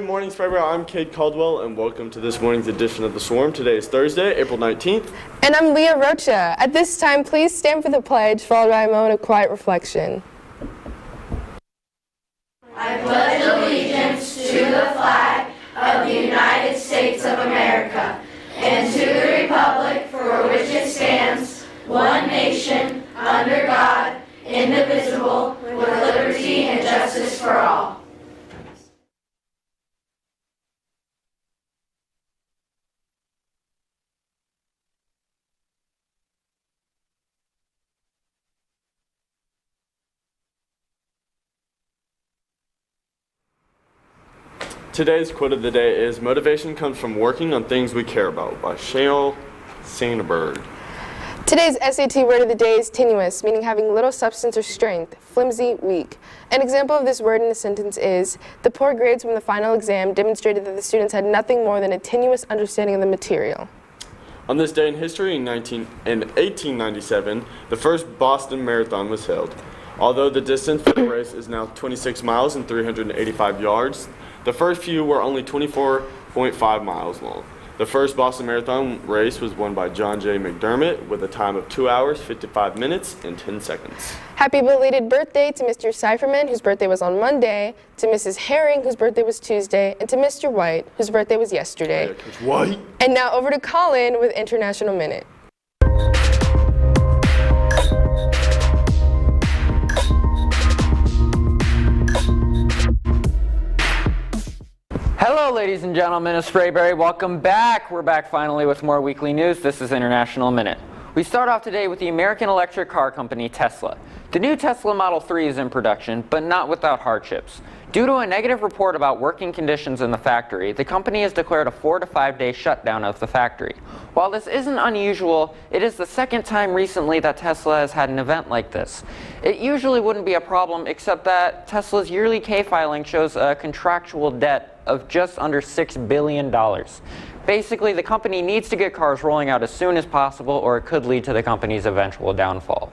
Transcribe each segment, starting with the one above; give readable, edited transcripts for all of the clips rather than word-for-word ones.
morning, Sprayboro. I'm Cade Caldwell, and welcome to this morning's edition of The Swarm. Today is Thursday, April 19th. And I'm Leah Rocha. At this time, please stand for the pledge, followed by a moment of quiet reflection. I pledge allegiance to the flag of the United States of America and to the republic for which it stands, one nation, under God, indivisible, with liberty and justice for all. Today's quote of the day is, "Motivation comes from working on things we care about," by Sheryl Sandberg. Today's SAT word of the day is tenuous, meaning having little substance or strength, flimsy, weak. An example of this word in a sentence is, the poor grades from the final exam demonstrated that the students had nothing more than a tenuous understanding of the material. On this day in history, in 1897, the first Boston Marathon was held. Although the distance for the race is now 26 miles and 385 yards, the first few were only 24.5 miles long. The first Boston Marathon race was won by John J. McDermott with a time of 2 hours, 55 minutes, and 10 seconds. Happy belated birthday to Mr. Seiferman, whose birthday was on Monday, to Mrs. Herring, whose birthday was Tuesday, and to Mr. White, whose birthday was yesterday. Yeah, Coach White. And now over to Colin with International Minute. Hello, ladies and gentlemen of Sprayberry. Welcome back. We're back finally with more weekly news. This is International Minute. We start off today with the American electric car company Tesla. The new Tesla Model 3 is in production, but not without hardships. Due to a negative report about working conditions in the factory, the company has declared a 4 to 5 day shutdown of the factory. While this isn't unusual, it is the second time recently that Tesla has had an event like this. It usually wouldn't be a problem, except that Tesla's yearly K filing shows a contractual debt of just under $6 billion. Basically, the company needs to get cars rolling out as soon as possible, or it could lead to the company's eventual downfall.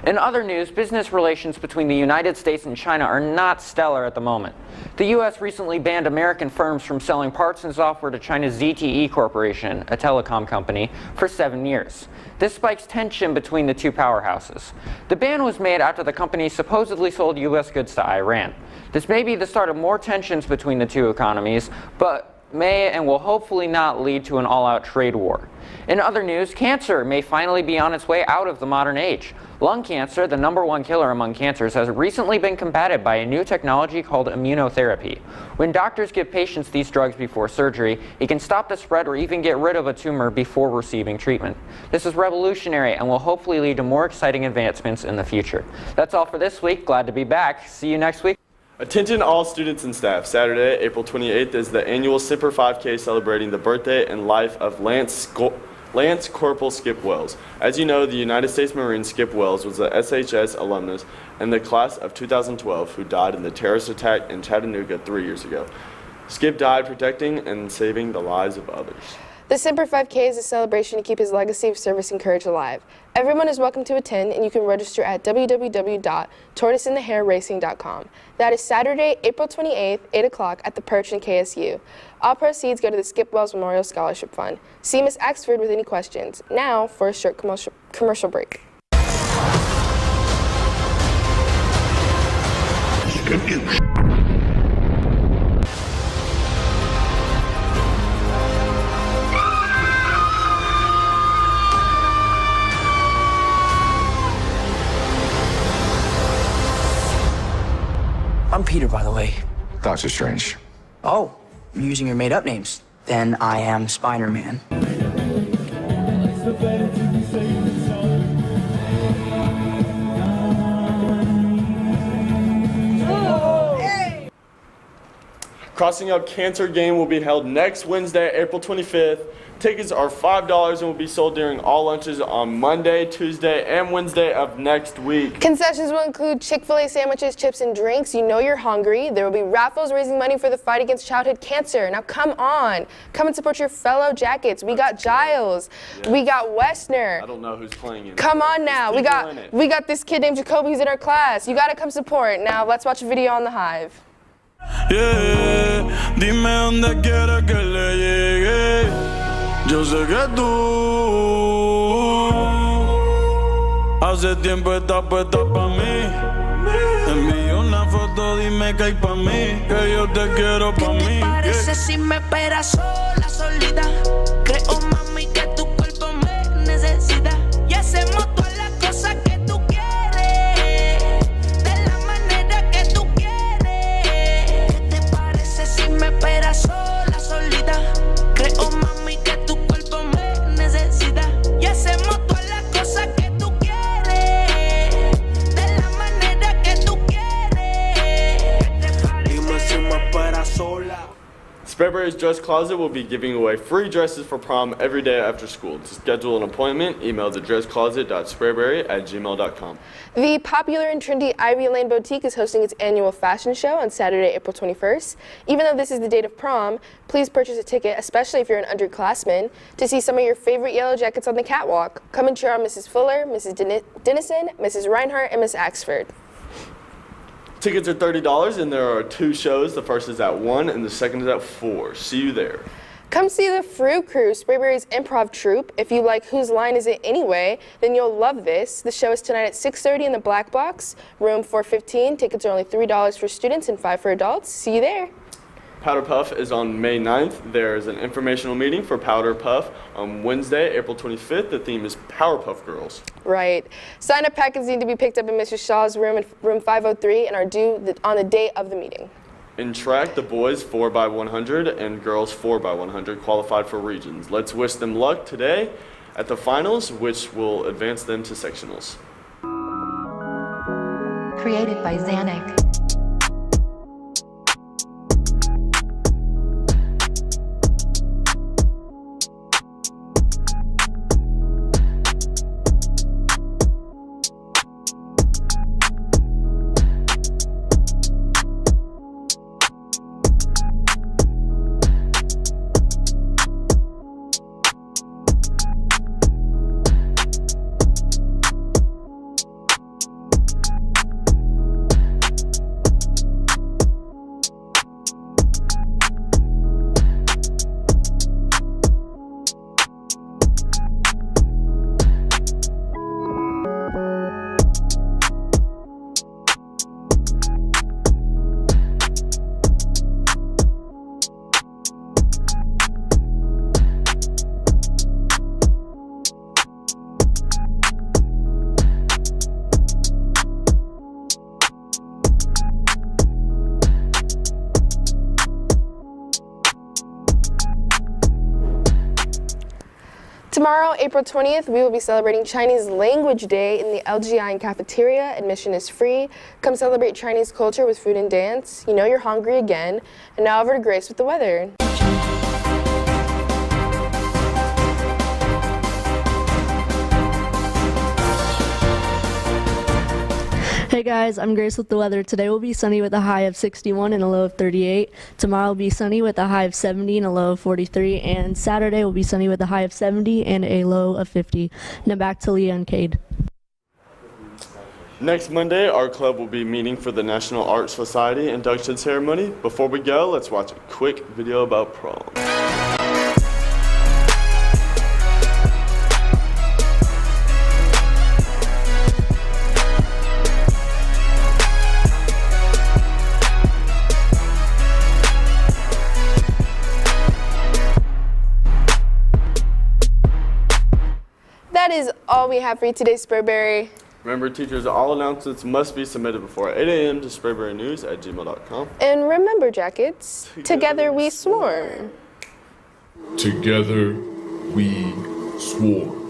In other news, business relations between the United States and China are not stellar at the moment. The U.S. recently banned American firms from selling parts and software to China's ZTE Corporation, a telecom company, for 7 years. This spikes tension between the two powerhouses. The ban was made after the company supposedly sold U.S. goods to Iran. This may be the start of more tensions between the two economies, but may and will hopefully not lead to an all-out trade war. In other news, cancer may finally be on its way out of the modern age. Lung cancer, the #1 killer among cancers, has recently been combated by a new technology called immunotherapy. When doctors give patients these drugs before surgery, it can stop the spread or even get rid of a tumor before receiving treatment. This is revolutionary and will hopefully lead to more exciting advancements in the future. That's all for this week. Glad to be back. See you next week. Attention all students and staff. Saturday, April 28th is the annual Semper 5K celebrating the birthday and life of Lance Corporal Skip Wells. As you know, the United States Marine Skip Wells was a SHS alumnus in the class of 2012 who died in the terrorist attack in Chattanooga 3 years ago. Skip died protecting and saving the lives of others. The Semper 5K is a celebration to keep his legacy of service and courage alive. Everyone is welcome to attend, and you can register at www.tortoiseinthehairracing.com. That is Saturday, April 28th, 8 o'clock at the Perch in KSU. All proceeds go to the Skip Wells Memorial Scholarship Fund. See Ms. Axford with any questions. Now for a short commercial break. I'm Peter, by the way. Doctor Strange. Oh, you're using your made-up names. Then I am Spider-Man. Crossing Up Cancer game will be held next Wednesday, April 25th. Tickets are $5 and will be sold during all lunches on Monday, Tuesday, and Wednesday of next week. Concessions will include Chick-fil-A sandwiches, chips, and drinks. You know you're hungry. There will be raffles raising money for the fight against childhood cancer. Now come on. Come and support your fellow Jackets. We got Giles. Yeah. We got Westner. I don't know who's playing in. Come on now. We got this kid named Jacoby who's in our class. You got to come support. Now let's watch a video on the Hive. Yeah, dime dónde quieres que le llegue. Yo sé que tú hace tiempo estás puesta pa' mí. Envío una foto, dime que hay pa' mí, que yo te quiero pa' mí. ¿Qué te parece si me esperas sola, solita? Creo, mami, que tu cuerpo me necesita. Y hacemos todas las cosas que tú quieres, de la manera que tú quieres. ¿Qué te parece si me esperas sola, solita? Creo, mami, que tu cuerpo me necesita. Y hacemos todas las cosas que tú quieres, de la manera que tú quieres. Dime si me esperas sola. Sprayberry's Dress Closet will be giving away free dresses for prom every day after school. To schedule an appointment, email thedresscloset.sprayberry@gmail.com. The popular and trendy Ivy Lane Boutique is hosting its annual fashion show on Saturday, April 21st. Even though this is the date of prom, please purchase a ticket, especially if you're an underclassman, to see some of your favorite yellow jackets on the catwalk. Come and cheer on Mrs. Fuller, Mrs. Dennison, Mrs. Reinhardt, and Miss Axford. Tickets are $30 and there are 2 shows. The first is at 1 and the second is at 4. See you there. Come see the Fruit Crew, Sprayberry's improv troupe. If you like Whose Line Is It Anyway, then you'll love this. The show is tonight at 6:30 in the Black Box, room 415. Tickets are only $3 for students and $5 for adults. See you there. Powder Puff is on May 9th. There's an informational meeting for Powder Puff on Wednesday, April 25th. The theme is Powerpuff Girls. Right. Sign-up packets need to be picked up in Mr. Shaw's room in room 503 and are due on the day of the meeting. In track, the boys 4x100 and girls 4x100 qualified for regions. Let's wish them luck today at the finals, which will advance them to sectionals. Created by Zanuck. Tomorrow, April 20th, we will be celebrating Chinese Language Day in the LGI cafeteria. Admission is free. Come celebrate Chinese culture with food and dance. You know you're hungry again. And now over to Grace with the weather. Hey guys, I'm Grace with the weather. Today will be sunny with a high of 61 and a low of 38. Tomorrow will be sunny with a high of 70 and a low of 43. And Saturday will be sunny with a high of 70 and a low of 50. Now back to Leah and Cade. Next Monday, our club will be meeting for the National Art Society induction ceremony. Before we go, let's watch a quick video about prom. That is all we have for you today, Sprayberry. Remember, teachers, all announcements must be submitted before 8 a.m. to sprayberrynews@gmail.com. And remember, Jackets, together we swarm. Together we swarm.